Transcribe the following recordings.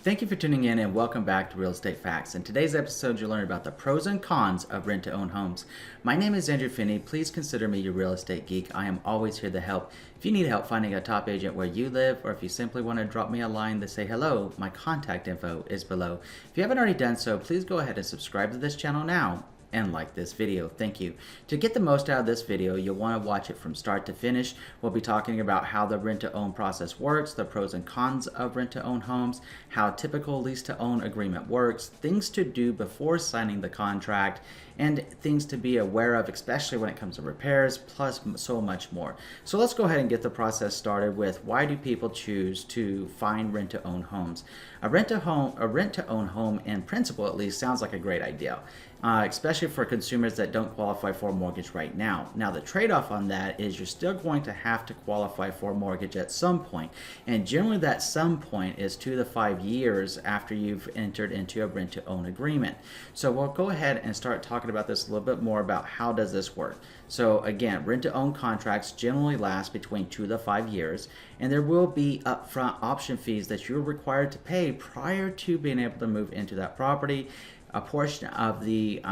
Thank you for tuning in and welcome back to Real Estate Facts. In today's episode, you'll learn about the pros and cons of rent-to-own homes. My name is Andrew Finney. Please consider me your real estate geek. I am always here to help. If you need help finding a top agent where you live, or if you simply want to drop me a line to say hello, my contact info is below. If you haven't already done so, please go ahead and subscribe to this channel now and like this video. Thank you. To get the most out of this video, you'll want to watch it from start to finish. We'll be talking about how the rent-to-own process works, the pros and cons of rent-to-own homes, how a typical lease-to-own agreement works, things to do before signing the contract, and things to be aware of, especially when it comes to repairs, plus so much more. So let's go ahead and get the process started with why do people choose to find rent-to-own homes. A rent-to-own home, in principle at least, sounds like a great idea. Especially for consumers that don't qualify for a mortgage right now. Now, the trade-off on that is you're still going to have to qualify for a mortgage at some point, and generally that some point is 2 to 5 years after you've entered into a rent-to-own agreement. So we'll go ahead and start talking about this a little bit more about how does this work. So again, rent-to-own contracts generally last between 2 to 5 years, and there will be upfront option fees that you're required to pay prior to being able to move into that property. A portion of the,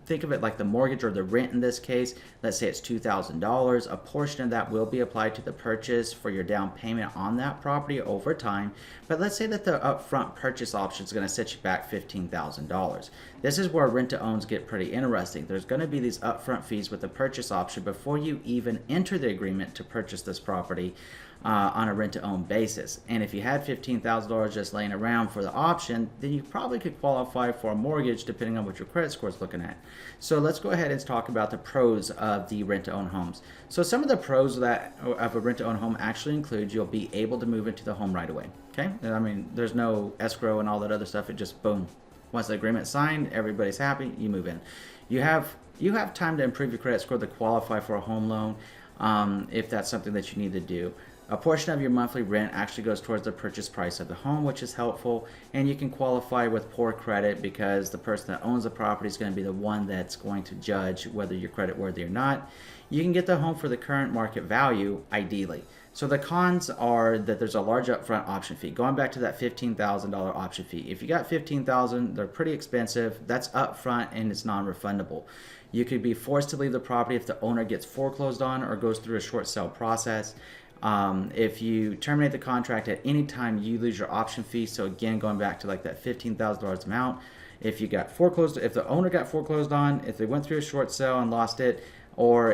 think of it like the mortgage or the rent in this case, let's say it's $2,000, a portion of that will be applied to the purchase for your down payment on that property over time. But let's say that the upfront purchase option is going to set you back $15,000. This is where rent-to-owns get pretty interesting. There's going to be these upfront fees with the purchase option before you even enter the agreement to purchase this property. On a rent-to-own basis. And if you had $15,000 just laying around for the option, then you probably could qualify for a mortgage depending on what your credit score is looking at. So let's go ahead and talk about the pros of the rent-to-own homes. So some of the pros of a rent-to-own home actually include you'll be able to move into the home right away. Okay, I mean, there's no escrow and all that other stuff. It just boom. Once the agreement's signed, everybody's happy, you move in. You have time to improve your credit score to qualify for a home loan if that's something that you need to do. A portion of your monthly rent actually goes towards the purchase price of the home, which is helpful, and you can qualify with poor credit because the person that owns the property is going to be the one that's going to judge whether you're creditworthy or not. You can get the home for the current market value, ideally. So the cons are that there's a large upfront option fee. Going back to that $15,000 option fee. If you got $15,000, they're pretty expensive. That's upfront and it's non-refundable. You could be forced to leave the property if the owner gets foreclosed on or goes through a short sale process. If you terminate the contract at any time, you lose your option fee. So again, going back to like that $15,000 amount, if you got foreclosed, if the owner got foreclosed on, if they went through a short sale and lost it, or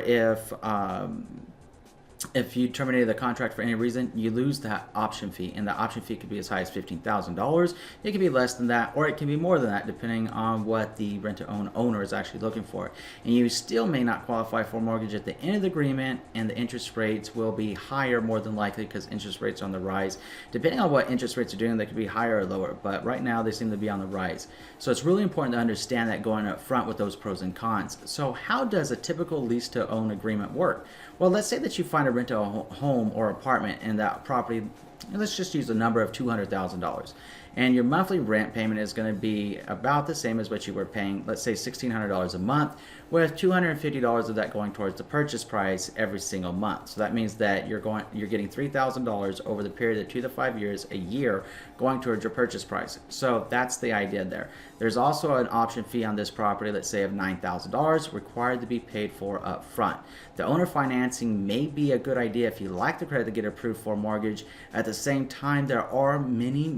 if you terminated the contract for any reason, you lose that option fee, and the option fee could be as high as $15,000. It could be less than that, or it can be more than that, depending on what the rent-to-own owner is actually looking for. And you still may not qualify for a mortgage at the end of the agreement, and the interest rates will be higher more than likely because interest rates are on the rise. Depending on what interest rates are doing, they could be higher or lower, but right now they seem to be on the rise. So it's really important to understand that going up front with those pros and cons. So how does a typical lease-to-own agreement work? Well, let's say that you find a rental home or apartment in that property, let's just use a number of $200,000, and your monthly rent payment is going to be about the same as what you were paying, let's say $1,600 a month, with $250 of that going towards the purchase price every single month. So that means that you're getting $3,000 over the period of 2 to 5 years, a year, going towards your purchase price. So that's the idea there. There's also an option fee on this property, let's say of $9,000, required to be paid for up front. The owner financing may be a good idea if you like the credit to get approved for a mortgage. At the same time, there are many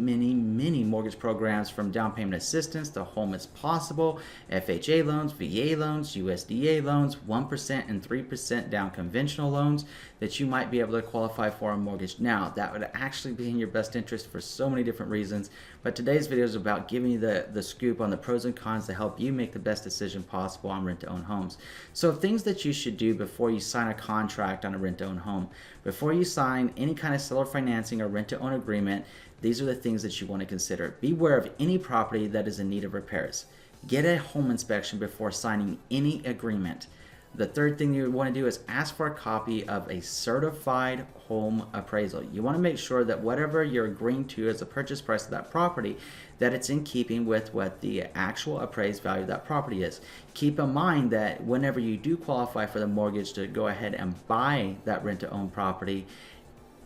mortgage programs, from down payment assistance to Home is Possible, FHA loans, VA loans, USDA loans, 1% and 3% down conventional loans that you might be able to qualify for a mortgage. Now, that would actually be in your best interest for so many different reasons, but today's video is about giving you the scoop on the pros and cons to help you make the best decision possible on rent-to-own homes. So things that you should do before you sign a contract on a rent-to-own home. Before you sign any kind of seller financing or rent-to-own agreement, these are the things that you want to consider. Beware of any property that is in need of repairs. Get a home inspection before signing any agreement. The third thing you want to do is ask for a copy of a certified home appraisal. You want to make sure that whatever you're agreeing to as the purchase price of that property, that it's in keeping with what the actual appraised value of that property is. Keep in mind that whenever you do qualify for the mortgage to go ahead and buy that rent-to-own property,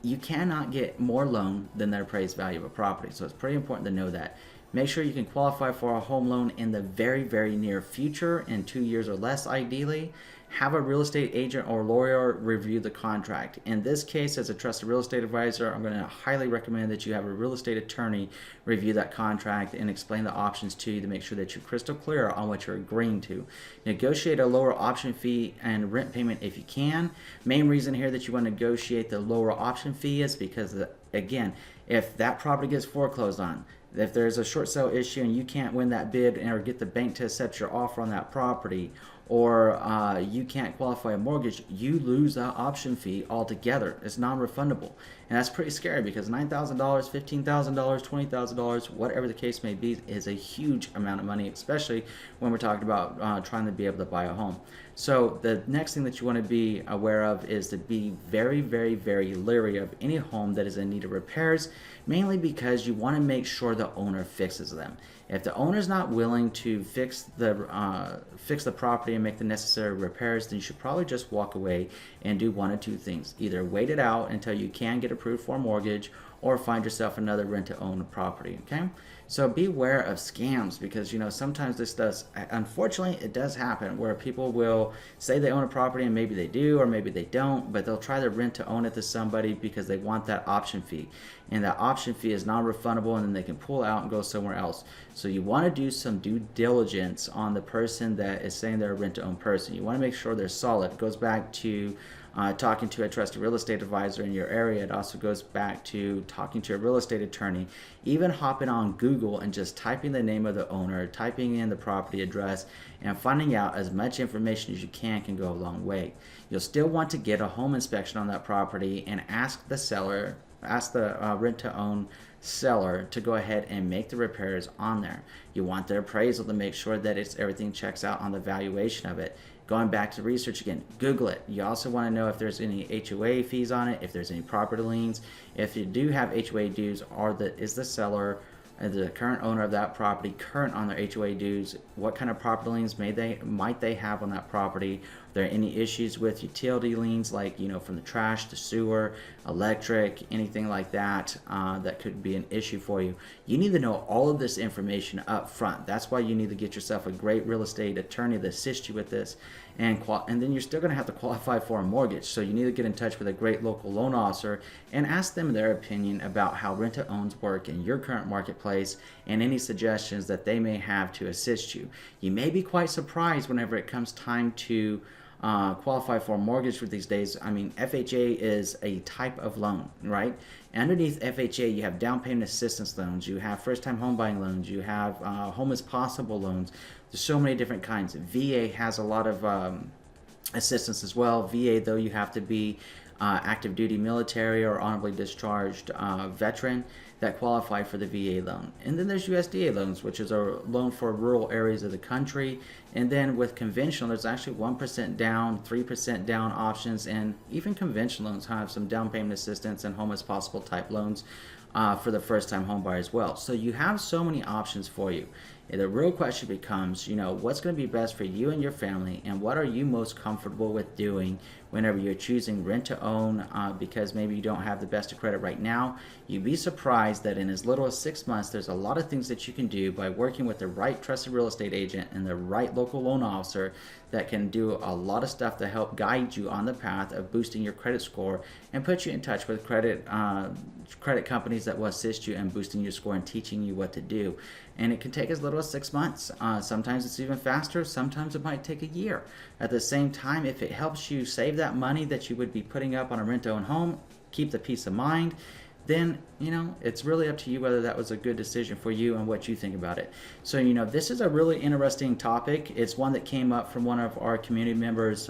you cannot get more loan than the appraised value of a property. So it's pretty important to know that. Make sure you can qualify for a home loan in the very, very near future, in 2 years or less ideally. Have a real estate agent or lawyer review the contract. In this case, as a trusted real estate advisor, I'm going to highly recommend that you have a real estate attorney review that contract and explain the options to you to make sure that you're crystal clear on what you're agreeing to. Negotiate a lower option fee and rent payment if you can. Main reason here that you want to negotiate the lower option fee is because, again, if that property gets foreclosed on, if there's a short sale issue and you can't win that bid or get the bank to accept your offer on that property, or you can't qualify a mortgage, you lose that option fee altogether. It's non-refundable. And that's pretty scary because $9,000, $15,000, $20,000, whatever the case may be, is a huge amount of money, especially when we're talking about trying to be able to buy a home. So the next thing that you want to be aware of is to be very, very, very leery of any home that is in need of repairs, mainly because you want to make sure the owner fixes them. If the owner's not willing to fix the property and make the necessary repairs, then you should probably just walk away and do one of two things. Either wait it out until you can get approved for a mortgage, or find yourself another rent-to-own property, okay? So be aware of scams because, sometimes this does, unfortunately, it does happen where people will say they own a property and maybe they do or maybe they don't, but they'll try to rent-to-own it to somebody because they want that option fee. And that option fee is non-refundable, and then they can pull out and go somewhere else. So you want to do some due diligence on the person that is saying they're a rent-to-own person. You want to make sure they're solid. It goes back to talking to a trusted real estate advisor in your area. It also goes back to talking to a real estate attorney, even hopping on Google and just typing the name of the owner, typing in the property address, and finding out as much information as you can go a long way. You'll still want to get a home inspection on that property and ask the rent-to-own seller to go ahead and make the repairs on there. You want their appraisal to make sure that everything checks out on the valuation of it. Going back to research again, Google it. You also want to know if there's any HOA fees on it, if there's any property liens. If you do have HOA dues, is the seller, the current owner of that property, current on their HOA dues? What kind of property liens might they have on that property? Are there any issues with utility liens, like from the trash, the sewer, electric, anything like that that could be an issue for you? You need to know all of this information up front. That's why you need to get yourself a great real estate attorney to assist you with this. And then you're still going to have to qualify for a mortgage. So you need to get in touch with a great local loan officer and ask them their opinion about how rent-to-owns work in your current marketplace and any suggestions that they may have to assist you. You may be quite surprised whenever it comes time to qualify for a mortgage for these days. I mean, FHA is a type of loan, right? Underneath FHA, you have down payment assistance loans, you have first-time home buying loans, you have home as possible loans. There's so many different kinds. VA has a lot of assistance as well. VA, though, you have to be active duty military or honorably discharged veteran that qualify for the VA loan. And then there's USDA loans, which is a loan for rural areas of the country. And then with conventional, there's actually 1% down, 3% down options, and even conventional loans have some down payment assistance and home as possible type loans for the first time home buyer as well. So you have so many options for you. And the real question becomes, what's going to be best for you and your family, and what are you most comfortable with doing whenever you're choosing rent to own because maybe you don't have the best of credit right now. You'd be surprised that in as little as 6 months, there's a lot of things that you can do by working with the right trusted real estate agent and the right local loan officer that can do a lot of stuff to help guide you on the path of boosting your credit score and put you in touch with credit companies that will assist you in boosting your score and teaching you what to do. And it can take as little as 6 months. Sometimes it's even faster. Sometimes it might take a year. At the same time, if it helps you save that money that you would be putting up on a rent-to-own home, keep the peace of mind, then, it's really up to you whether that was a good decision for you and what you think about it. So, this is a really interesting topic. It's one that came up from one of our community members.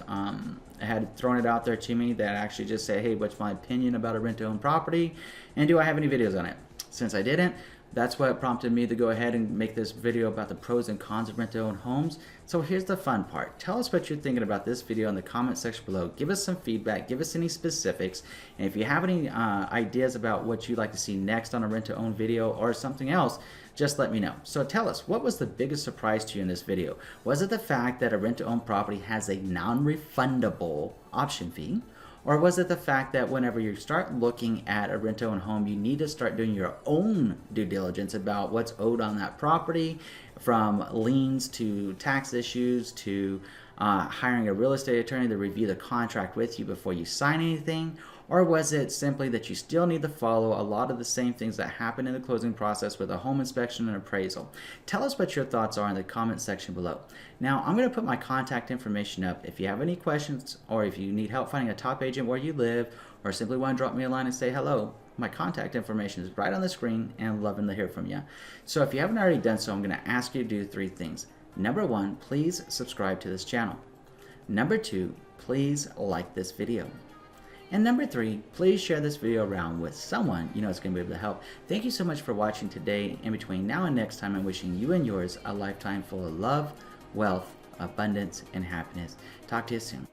Had thrown it out there to me that actually just said, hey, what's my opinion about a rent-to-own property? And do I have any videos on it? Since I didn't, that's what prompted me to go ahead and make this video about the pros and cons of rent-to-own homes. So here's the fun part. Tell us what you're thinking about this video in the comment section below. Give us some feedback. Give us any specifics. And if you have any ideas about what you'd like to see next on a rent-to-own video or something else, just let me know. So tell us, what was the biggest surprise to you in this video? Was it the fact that a rent-to-own property has a non-refundable option fee? Or was it the fact that whenever you start looking at a rent-to-own home, you need to start doing your own due diligence about what's owed on that property, from liens to tax issues to hiring a real estate attorney to review the contract with you before you sign anything? Or was it simply that you still need to follow a lot of the same things that happen in the closing process with a home inspection and appraisal? Tell us what your thoughts are in the comment section below. Now, I'm going to put my contact information up. If you have any questions, or if you need help finding a top agent where you live, or simply want to drop me a line and say hello, my contact information is right on the screen, and I'm loving to hear from you. So if you haven't already done so, I'm going to ask you to do 3 things. Number 1, please subscribe to this channel. Number 2, please like this video. And number 3, please share this video around with someone you know it's going to be able to help. Thank you so much for watching today. In between now and next time, I'm wishing you and yours a lifetime full of love, wealth, abundance, and happiness. Talk to you soon.